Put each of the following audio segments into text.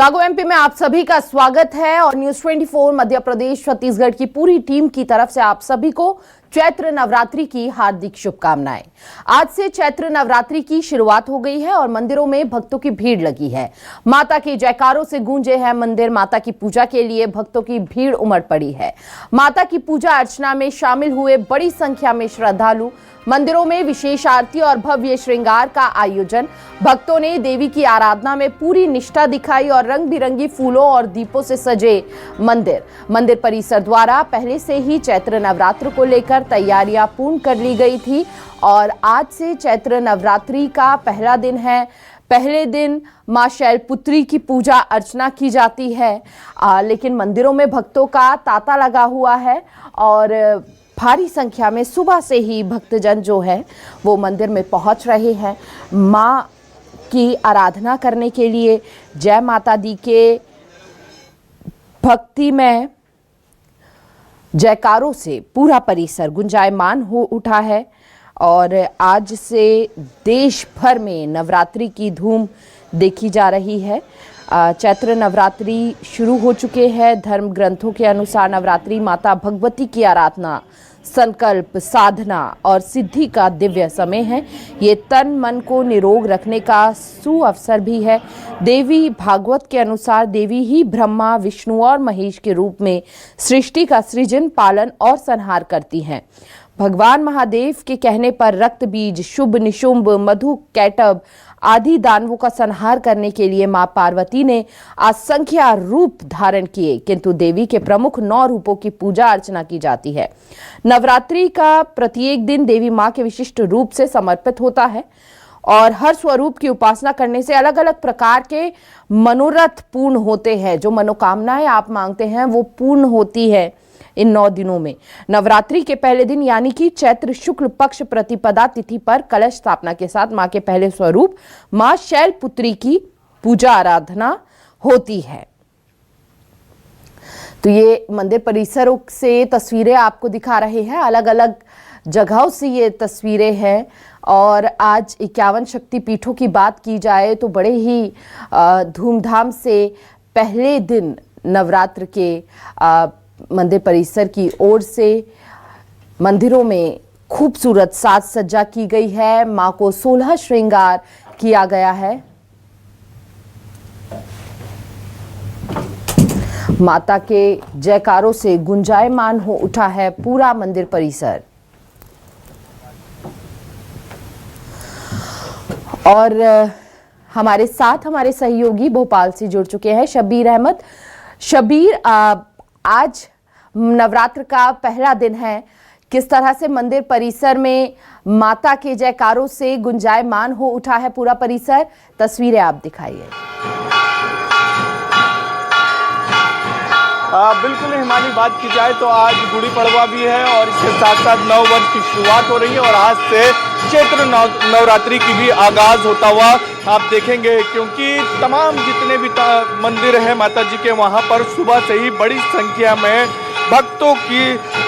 Kago MP में आप सभी का स्वागत है और न्यूज 24 मध्य प्रदेश छत्तीसगढ़ की पूरी टीम की तरफ से आप सभी को चैत्र नवरात्रि की हार्दिक शुभकामनाएं। आज से चैत्र नवरात्रि की शुरुआत हो गई है और मंदिरों में भक्तों की भीड़ लगी है। माता के जयकारों से गूंजे हैं मंदिर। माता की पूजा के लिए भक्तों की भीड़ उमड़ पड़ी है। माता की पूजा अर्चना में शामिल हुए बड़ी संख्या में श्रद्धालु। मंदिरों में विशेष आरती और भव्य श्रृंगार का आयोजन। भक्तों ने देवी की आराधना में पूरी निष्ठा दिखाई और रंग बिरंगी फूलों और दीपों से सजे मंदिर परिसर द्वारा पहले से ही चैत्र नवरात्र को लेकर तैयारियां पूर्ण कर ली गई थी और आज से चैत्र नवरात्रि का पहला दिन है। पहले दिन मां शैलपुत्री की पूजा अर्चना की जाती है, लेकिन मंदिरों में भक्तों का तांता लगा हुआ है और भारी संख्या में सुबह से ही भक्तजन जो है वो मंदिर में पहुंच रहे हैं मां की आराधना करने के लिए। जय माता दी के भक्ति में जयकारों से पूरा परिसर गुंजायमान हो उठा है और आज से देश भर में नवरात्रि की धूम देखी जा रही है। चैत्र नवरात्रि शुरू हो चुके हैं। धर्म ग्रंथों के अनुसार नवरात्रि माता भगवती की आराधना, संकल्प, साधना और सिद्धि का दिव्य समय है। ये तन मन को निरोग रखने का सुअवसर भी है। देवी भागवत के अनुसार देवी ही ब्रह्मा, विष्णु और महेश के रूप में सृष्टि का सृजन, पालन और संहार करती हैं। भगवान महादेव के कहने पर रक्त बीज, शुभ निशुंभ, मधु कैटभ आदि दानवों का संहार करने के लिए मां पार्वती ने असंख्य रूप धारण किए, किंतु देवी के प्रमुख 9 रूपों की पूजा अर्चना की जाती है। नवरात्रि का प्रत्येक दिन देवी मां के विशिष्ट रूप से समर्पित होता है और हर स्वरूप की उपासना करने से अलग अलग प्रकार के मनोरथ पूर्ण होते हैं। जो मनोकामनाएं आप मांगते हैं वो पूर्ण होती है इन 9 दिनों में। नवरात्रि के पहले दिन यानी कि चैत्र शुक्ल पक्ष प्रतिपदा तिथि पर कलश स्थापना के साथ मां के पहले स्वरूप मां शैलपुत्री की पूजा आराधना होती है। तो ये मंदिर परिसरों से तस्वीरें आपको दिखा रहे हैं, अलग अलग जगहों से ये तस्वीरें हैं। और आज 51 शक्तिपीठों की बात की जाए तो बड़े ही धूमधाम से पहले दिन नवरात्र के मंदिर परिसर की ओर से मंदिरों में खूबसूरत साज सज्जा की गई है। मां को 16 श्रृंगार किया गया है। माता के जयकारों से गुंजायमान हो उठा है पूरा मंदिर परिसर। और हमारे साथ हमारे सहयोगी भोपाल से जुड़ चुके हैं शबीर अहमद। शबीर, आज नवरात्र का पहला दिन है, किस तरह से मंदिर परिसर में माता के जयकारों से गुंजायमान हो उठा है पूरा परिसर, तस्वीरें आप दिखाइए। बिल्कुल हिमानी, बात की जाए तो आज गुड़ी पड़वा भी है और इसके साथ साथ नव वर्ष की शुरुआत हो रही है और आज से चैत्र नवरात्रि की भी आगाज होता हुआ आप देखेंगे, क्योंकि तमाम जितने भी मंदिर हैं माता जी के, वहां पर सुबह से ही बड़ी संख्या में भक्तों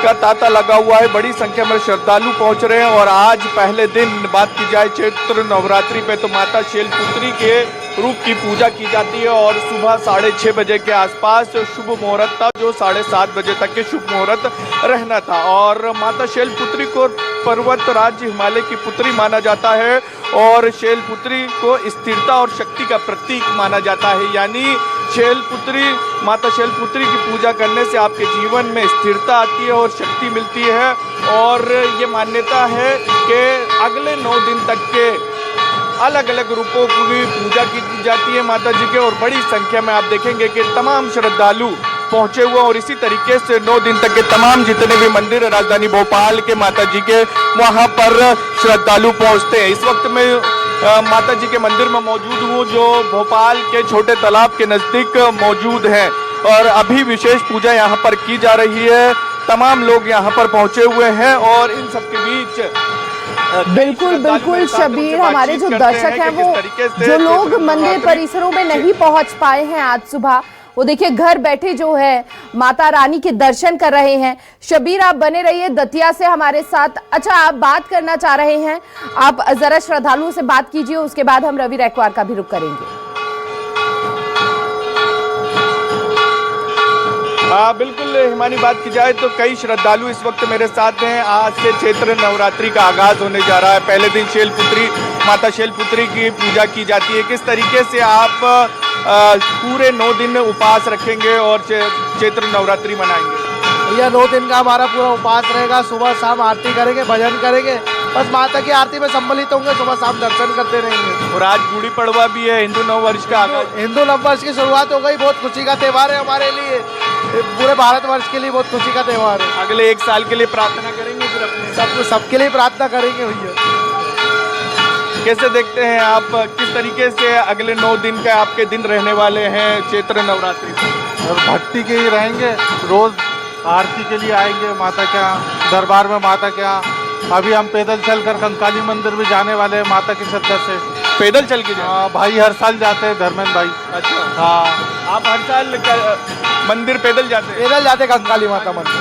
का तांता लगा हुआ है। बड़ी संख्या में श्रद्धालु पहुंच रहे हैं और आज पहले दिन बात की जाए चैत्र नवरात्रि पे तो माता शैलपुत्री के रूप की पूजा की जाती है और सुबह 6:30 बजे के आसपास शुभ मुहूर्त था, जो 7:30 बजे तक के शुभ मुहूर्त रहना था। और माता शैलपुत्री को पर्वत राज्य हिमालय की पुत्री माना जाता है और शैलपुत्री को स्थिरता और शक्ति का प्रतीक माना जाता है। यानी माता शैलपुत्री की पूजा करने से आपके जीवन में स्थिरता आती है और शक्ति मिलती है। और ये मान्यता है कि अगले 9 दिन तक के अलग अलग रूपों की पूजा की जाती है माता जी के और बड़ी संख्या में आप देखेंगे कि तमाम श्रद्धालु पहुंचे हुए और इसी तरीके से 9 दिन तक के तमाम जितने भी मंदिर राजधानी भोपाल के माता जी के वहां पर श्रद्धालु पहुंचते हैं। इस वक्त मैं माता जी के मंदिर में मौजूद हूँ जो भोपाल के छोटे तालाब के नजदीक मौजूद है और अभी विशेष पूजा यहाँ पर की जा रही है। तमाम लोग यहाँ पर पहुंचे हुए हैं और इन सबके बीच बिल्कुल शबीर, हमारे जो दर्शक हैं वो जो लोग मंदिर परिसरों में नहीं पहुंच पाए हैं आज सुबह, वो देखिए घर बैठे जो है माता रानी के दर्शन कर रहे हैं। शबीर, आप बने रहिए दतिया से हमारे साथ। अच्छा, आप बात करना चाह रहे हैं, आप जरा श्रद्धालुओं से बात कीजिए, उसके बाद हम रवि रैकवार का भी रुख करेंगे। हाँ बिल्कुल, हिमानी बात की जाए तो कई श्रद्धालु इस वक्त मेरे साथ हैं। आज से चैत्र नवरात्रि का आगाज होने जा रहा है। पहले दिन शैलपुत्री माता शैलपुत्री की पूजा की जाती है। किस तरीके से आप पूरे 9 दिन उपवास रखेंगे और चैत्र नवरात्रि मनाएंगे? भैया 9 दिन का हमारा पूरा उपवास रहेगा। सुबह शाम आरती करेंगे, भजन करेंगे, बस माता की आरती में सम्मिलित होंगे, सुबह शाम दर्शन करते रहेंगे। और आज गुड़ी पड़वा भी है, हिंदू नव वर्ष का आगाज। हिंदू नव वर्ष की शुरुआत हो गई। बहुत खुशी का त्यौहार है हमारे लिए, पूरे भारतवर्ष के लिए बहुत खुशी का त्यौहार है। अगले 1 साल के लिए प्रार्थना करेंगे फिर अपने सबके लिए प्रार्थना करेंगे भैया। कैसे देखते हैं आप, किस तरीके से अगले 9 दिन का आपके दिन रहने वाले हैं चैत्र नवरात्रि? भक्ति के ही रहेंगे, रोज आरती के लिए आएंगे माता के यहाँ, दरबार में माता के यहाँ। अभी हम पैदल चलकर कंकाली मंदिर भी जाने वाले हैं माता की श्रद्धा से। पैदल चल के भाई हर साल जाते हैं, धर्मेंद्र भाई। अच्छा हाँ, आप हर साल मंदिर पैदल जाते हैं? पैदल जाते कंकाली माता मंदिर।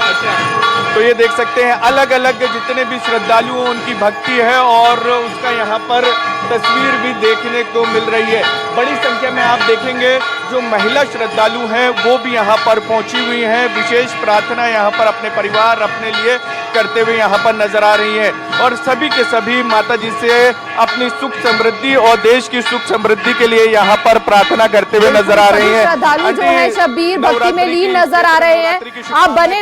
अच्छा, तो ये देख सकते हैं अलग अलग जितने भी श्रद्धालु हैं उनकी भक्ति है और उसका यहाँ पर तस्वीर भी देखने को मिल रही है। बड़ी संख्या में आप देखेंगे जो महिला श्रद्धालु हैं वो भी यहाँ पर पहुंची हुई हैं। विशेष प्रार्थना यहाँ पर अपने परिवार अपने लिए करते हुए यहाँ पर नजर आ रही है और सभी के सभी माता जी से अपनी सुख समृद्धि और देश की सुख समृद्धि के लिए यहाँ पर प्रार्थना करते हुए नजर आ रही है। श्रद्धालु जो है शब्बीर भक्ति में लीन नजर आ रहे हैं। आप बने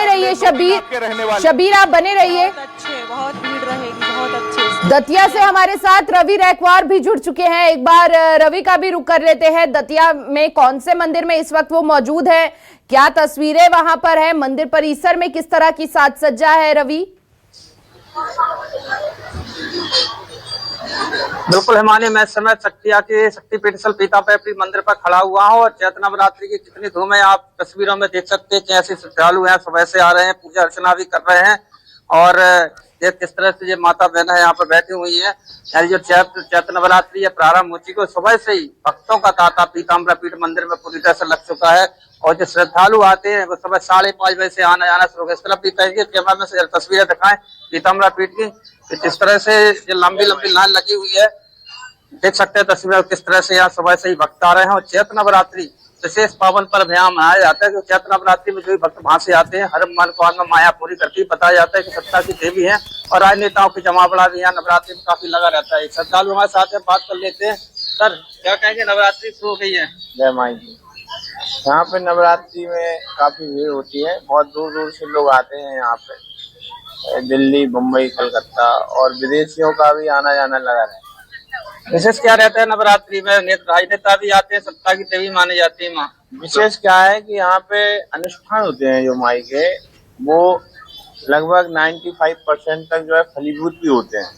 रहिए शब्बीर आप बने रहिए। बहुत भीड़ रहेगी, बहुत अच्छे से। दतिया से हमारे साथ रवि रैकवार भी जुड़ चुके हैं। एक बार रवि का भी रुख कर लेते हैं। दतिया में कौन से मंदिर में इस वक्त वो मौजूद है, क्या तस्वीरें वहां पर है, मंदिर परिसर में किस तरह की साज सज्जा है? रवि बिल्कुल हिमानी, मैं समय शक्तिपीठ पीताम्बरापीठ मंदिर पर खड़ा हुआ हूँ और चैत्र नवरात्रि की कितनी धूम है आप तस्वीरों में देख सकते हैं। कैसे श्रद्धालु हैं, सुबह से आ रहे हैं, पूजा अर्चना भी कर रहे हैं और ये किस तरह से ये माता बहना यहाँ पर बैठी हुई है। यानी जो चैत्र नवरात्रि प्रारंभ हो चुकी है, सुबह से ही भक्तों का तांता पीताम्बरापीठ मंदिर में पूरी तरह से लग चुका है और जो श्रद्धालु आते हैं वो सुबह 5:30 बजे से आना जाना शुरू हो गया। इस तरफ भी कहेंगे कैमरा में से तस्वीरें दिखाएं पीताम्बरापीठ की, जिस तरह से ये लंबी लाइन लगी हुई है, देख सकते हैं तस्वीरें किस तरह से यहाँ सुबह से ही भक्त आ रहे हैं। और चैत्र नवरात्रि विशेष पावन पर्व यहाँ मनाया जाता है, क्योंकि चैत्र नवरात्रि में जो भी भक्त वहां से आते हैं हर मनोकामना माया पूरी करती है। बताया जाता है कि सत्ता की देवी है और राजनेताओं की जमावड़ा भी यहाँ नवरात्रि में काफी लगा रहता है। श्रद्धालु हमारे साथ में बात कर लेते हैं। सर क्या कहेंगे, नवरात्रि शुरू हो गई है? जय माई जी। यहाँ पे नवरात्रि में काफी भीड़ होती है, बहुत दूर दूर से लोग आते हैं यहाँ पे, दिल्ली, मुंबई, कलकत्ता और विदेशियों का भी आना जाना लगा रहता है। विशेष क्या रहता है नवरात्रि में? राजनेता भी आते हैं, सत्ता की देवी मानी जाती है माँ। विशेष क्या है कि यहाँ पे अनुष्ठान होते हैं जो माई के, वो लगभग 95% तक जो है फलीभूत भी होते हैं।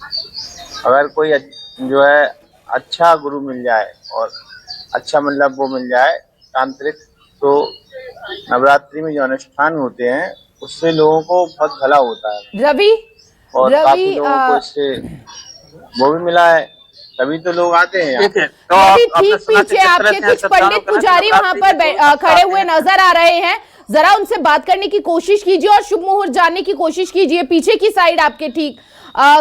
अगर कोई जो है अच्छा गुरु मिल जाए और अच्छा मतलब वो मिल जाए तांत्रिक, तो नवरात्रि में जो अनुष्ठान होते हैं उससे लोगों को बहुत भला होता है। रवि और काफी लोगों को इससे वो भी मिला है, तभी तो लोग आते हैं। ठीक है, तो ठीक पीछे आपके कुछ पंडित पुजारी वहां पर खड़े हुए नजर आ रहे हैं, जरा उनसे बात करने की कोशिश कीजिए और शुभ मुहूर्त जानने की कोशिश कीजिए। पीछे की साइड आपके ठीक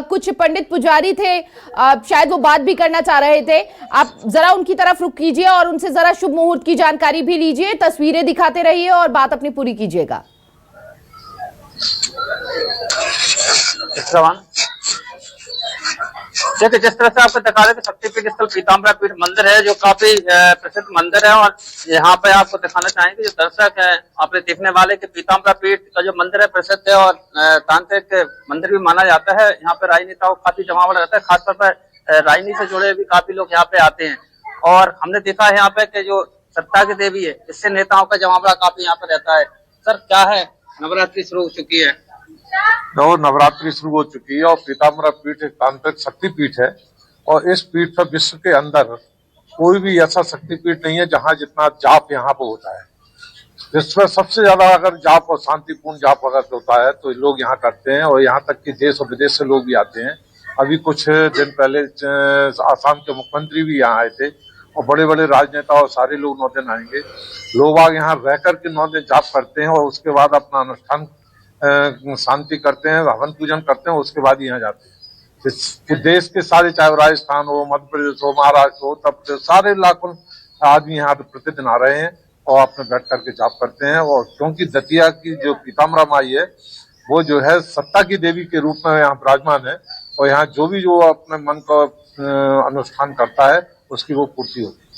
कुछ पंडित पुजारी थे, शायद वो बात भी करना चाह रहे थे। आप जरा उनकी तरफ रुख कीजिए और उनसे जरा शुभ मुहूर्त की जानकारी भी लीजिए। तस्वीरें दिखाते रहिए और बात अपनी पूरी कीजिएगा। देखिए जिस तरह से आपको दिखा रहे थे, शक्तिपीठ स्थल पीताम्बरापीठ मंदिर है जो काफी प्रसिद्ध मंदिर है और यहाँ पे आपको दिखाना चाहेंगे जो दर्शक है आपने देखने वाले कि पीताम्बरापीठ का जो मंदिर है प्रसिद्ध है और तांत्रिक मंदिर भी माना जाता है। यहाँ पे राजनेताओं का काफी जमावड़ा रहता है, खासतौर पर राजनीति से जुड़े भी काफी लोग यहाँ पे आते हैं और हमने देखा है यहाँ पे कि जो सत्ता की देवी है इससे नेताओं का जमावड़ा काफी यहाँ पे रहता है। सर क्या है, नवरात्रि शुरू हो चुकी है? नवरात्रि शुरू हो चुकी है और पीताम्बरापीठ एक तांत्रिक शक्तिपीठ है और इस पीठ पर विश्व के अंदर कोई भी ऐसा शक्तिपीठ नहीं है जहाँ जितना जाप यहाँ पर होता है। विश्व में सबसे ज्यादा अगर जाप और शांतिपूर्ण जाप अगर होता है तो लोग यहाँ करते हैं और यहाँ तक कि देश और विदेश से लोग भी आते हैं। अभी कुछ दिन पहले आसाम के मुख्यमंत्री भी यहाँ आए थे और बड़े बड़े राजनेता और सारे लोग 9 दिन आएंगे। लोग आगे यहाँ रह करके 9 दिन जाप करते हैं और उसके बाद अपना अनुष्ठान शांति करते हैं, हवन पूजन करते हैं, उसके बाद यहाँ जाते हैं। देश के सारे, चाहे राजस्थान हो, मध्य प्रदेश हो, महाराष्ट्र हो, तब सारे लाखों आदमी यहाँ पे प्रतिदिन आ रहे हैं और अपने बैठ करके जाप करते हैं। और क्योंकि दतिया की जो पीताम्बरा माई है वो जो है सत्ता की देवी के रूप में यहाँ विराजमान है, और यहाँ जो अपने मन का अनुष्ठान करता है उसकी वो पूर्ति होती है।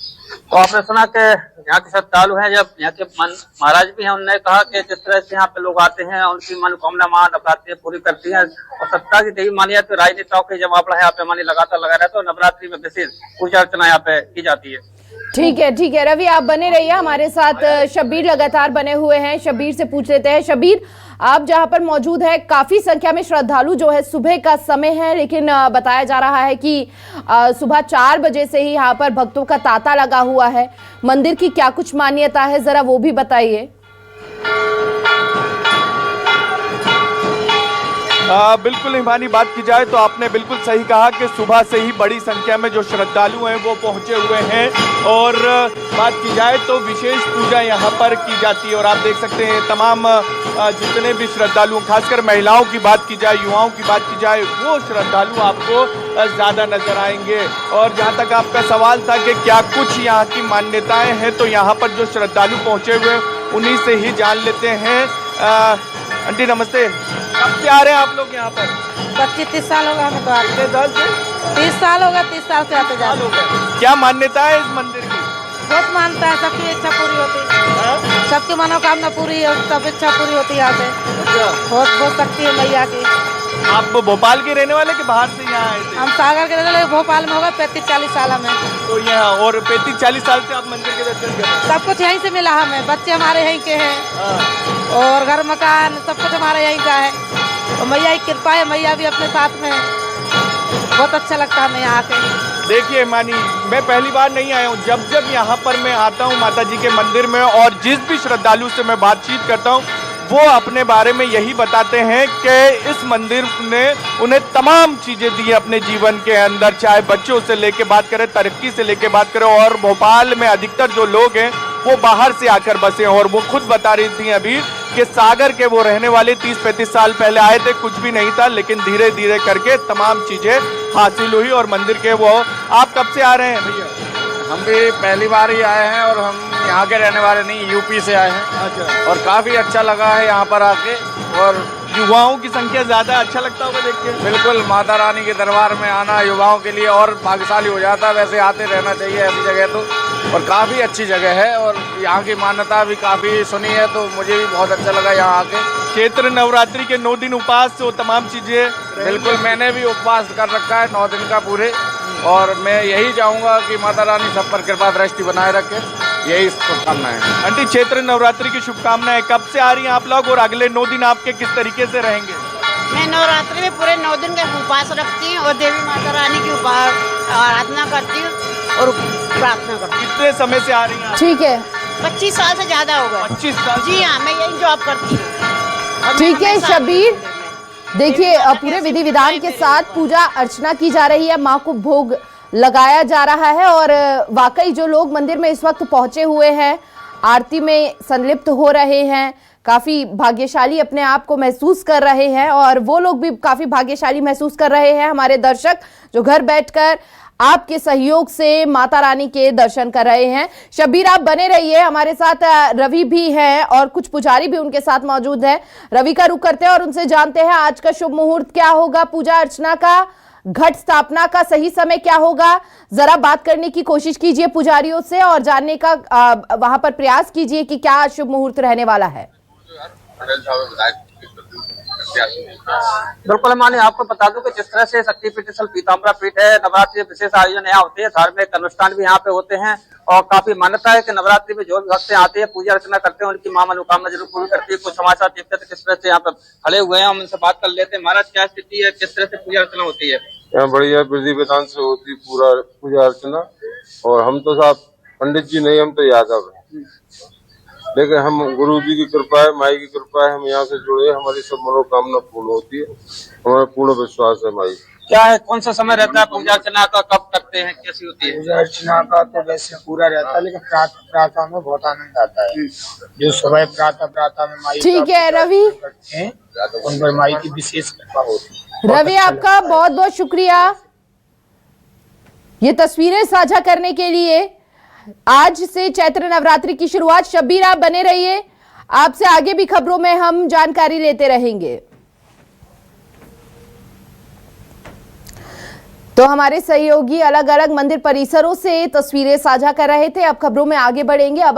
तो आपने सुना कि यहाँ के श्रद्धालु हैं, जब यहाँ के महाराज भी हैं, उन्होंने कहा कि जिस तरह से यहाँ पे लोग आते हैं उनकी मनोकामना मां नवरात्रि पूरी करती है, और सत्ता की देवी मानी तो राजनेताओं के जमावड़ा यहाँ पे मानी लगातार लगा रहता है। तो नवरात्रि में विशेष पूजा अर्चना यहाँ पे की जाती है। ठीक है रवि, आप बने रहिए हमारे साथ। शब्बीर लगातार बने हुए हैं, शब्बीर से पूछ लेते हैं। शब्बीर, आप जहां पर मौजूद है, काफी संख्या में श्रद्धालु जो है, सुबह का समय है, लेकिन बताया जा रहा है कि सुबह 4 बजे से ही यहाँ पर भक्तों का तांता लगा हुआ है। मंदिर की क्या कुछ मान्यता है, जरा वो भी बताइए। बिल्कुल हिमानी, बात की जाए तो आपने बिल्कुल सही कहा कि सुबह से ही बड़ी संख्या में जो श्रद्धालु हैं वो पहुंचे हुए हैं, और बात की जाए तो विशेष पूजा यहां पर की जाती है। और आप देख सकते हैं तमाम जितने भी श्रद्धालु, खासकर महिलाओं की बात की जाए, युवाओं की बात की जाए, वो श्रद्धालु आपको ज़्यादा नजर आएंगे। और जहां तक आपका सवाल था कि क्या कुछ यहाँ की मान्यताएं हैं, तो यहाँ पर जो श्रद्धालु पहुंचे हुए उन्हीं से ही जान लेते हैं। आंटी नमस्ते, कब से आ रहे हैं आप लोग यहाँ पर? 25-30 साल होगा हमें तो आते। कितने साल से? 30 साल होगा, 30 साल से आते जाते। क्या मान्यता है इस मंदिर की? बहुत मानता है, सबकी इच्छा पूरी होती है, सबकी मनोकामना पूरी है, सब इच्छा पूरी होती है यहाँ से। बहुत शक्ति है मैया की। आप भोपाल के रहने वाले के बाहर से यहाँ आए थे? हम सागर के रहने वाले, भोपाल में होगा 35-40 साल में। तो यहाँ और 35-40 साल से आप मंदिर के दर्शन कर रहे हैं? सब कुछ यहीं से मिला हमें, बच्चे हमारे यहीं के हैं, और घर मकान सब कुछ हमारे यहीं का है, और मैया की कृपा है, मैया भी अपने साथ में। बहुत अच्छा लगता है हमें यहाँ आके। देखिए मानी, मैं पहली बार नहीं आया हूँ, जब यहाँ पर मैं आता हूँ माता जी के मंदिर में, और जिस भी श्रद्धालु से मैं बातचीत करता हूँ वो अपने बारे में यही बताते हैं कि इस मंदिर ने उन्हें तमाम चीजें दी है अपने जीवन के अंदर, चाहे बच्चों से लेके बात करें, तरक्की से लेके बात करें। और भोपाल में अधिकतर जो लोग हैं वो बाहर से आकर बसे हैं, और वो खुद बता रही थी अभी कि सागर के वो रहने वाले 30-35 साल पहले आए थे, कुछ भी नहीं था, लेकिन धीरे धीरे करके तमाम चीजें हासिल हुई। और मंदिर के वो, आप कब से आ रहे हैं भैया? हम भी पहली बार ही आए हैं, और हम यहाँ के रहने वाले नहीं, यूपी से आए हैं। अच्छा। और काफी अच्छा लगा है यहाँ पर आके, और युवाओं की संख्या ज्यादा, अच्छा लगता होगा देख के? बिल्कुल, माता रानी के दरबार में आना युवाओं के लिए और भाग्यशाली हो जाता है। वैसे आते रहना चाहिए ऐसी जगह तो, और काफी अच्छी जगह है, और यहाँ की मान्यता भी काफी सुनी है, तो मुझे भी बहुत अच्छा लगा यहाँ आके। चैत्र नवरात्रि के 9 दिन उपवास, वो तमाम चीजें? बिल्कुल, मैंने भी उपवास कर रखा है 9 दिन का पूरे, और मैं यही चाहूंगा कि माता रानी सब पर कृपा दृष्टि बनाए रखे, यही शुभकामनाएं। आंटी, चैत्र नवरात्रि की शुभकामनाएं। कब से आ रही हैं आप लोग, और अगले 9 दिन आपके किस तरीके से रहेंगे? मैं नवरात्रि में पूरे 9 दिन का उपवास रखती हूँ, और देवी माता रानी की आराधना करती हूँ और प्रार्थना करती हूँ। कितने समय से आ रही हैं? ठीक है, 25 साल से ज्यादा हो गए। 25 साल? जी हाँ, मैं यही जॉब करती हूँ। ठीक है शब्बीर, देखिए पूरे विधि विधान के साथ पूजा अर्चना की जा रही है, माँ को भोग लगाया जा रहा है, और वाकई जो लोग मंदिर में इस वक्त पहुंचे हुए हैं, आरती में संलिप्त हो रहे हैं, काफी भाग्यशाली अपने आप को महसूस कर रहे हैं, और वो लोग भी काफी भाग्यशाली महसूस कर रहे हैं, हमारे दर्शक जो घर बैठकर आपके सहयोग से माता रानी के दर्शन कर रहे हैं। शब्बीर, आप बने रहिए हमारे साथ। रवि भी है और कुछ पुजारी भी उनके साथ मौजूद है। रवि का रुख करते हैं और उनसे जानते हैं आज का शुभ मुहूर्त क्या होगा, पूजा अर्चना का, घट स्थापना का सही समय क्या होगा। जरा बात करने की कोशिश कीजिए पुजारियों से, और जानने का वहां पर प्रयास कीजिए कि क्या शुभ मुहूर्त रहने वाला है। बिल्कुल मानी, आपको बता दूं कि जिस तरह से शक्तिपीठ स्थल पीताम्बरा पीठ है, नवरात्रि विशेष आयोजन यहाँ होते हैं, धार्मिक अनुष्ठान भी यहाँ पे होते हैं, और काफी मान्यता है कि नवरात्रि में जो भी भक्त आते हैं पूजा अर्चना करते हैं, उनकी मां मनोकामना जरूर पूरी करती है। कुछ समाचार देखते हैं किस तरह से यहाँ पे खड़े हुए हैं, हम उनसे बात कर लेते हैं। महाराज, क्या स्थिति है, किस तरह से पूजा अर्चना होती है? यहाँ बढ़िया विधि विधान से होती पूरा पूजा अर्चना, और हम तो साहब पंडित जी नहीं, हम तो यादव है, लेकिन हम गुरु जी की कृपा है, माई की कृपा है, हम यहाँ से जुड़े, हमारी सब मनोकामना पूर्ण होती है, हमारा पूर्ण विश्वास है माई। क्या है, कौन सा समय रहता है पूजा अर्चना का, कब करते हैं, कैसी होती है? पूजा अर्चना का तो वैसे पूरा रहता है, लेकिन प्रातः में बहुत आनंद आता है, जो सुबह प्रातः में माई। ठीक है रवि, उन पर माई की विशेष कृपा होती है। रवि, आपका बहुत बहुत शुक्रिया ये तस्वीरें साझा करने के लिए। आज से चैत्र नवरात्रि की शुरुआत। शब्बीर आप बने रहिए, आपसे आगे भी खबरों में हम जानकारी लेते रहेंगे। तो हमारे सहयोगी अलग अलग मंदिर परिसरों से तस्वीरें साझा कर रहे थे। अब खबरों में आगे बढ़ेंगे। अब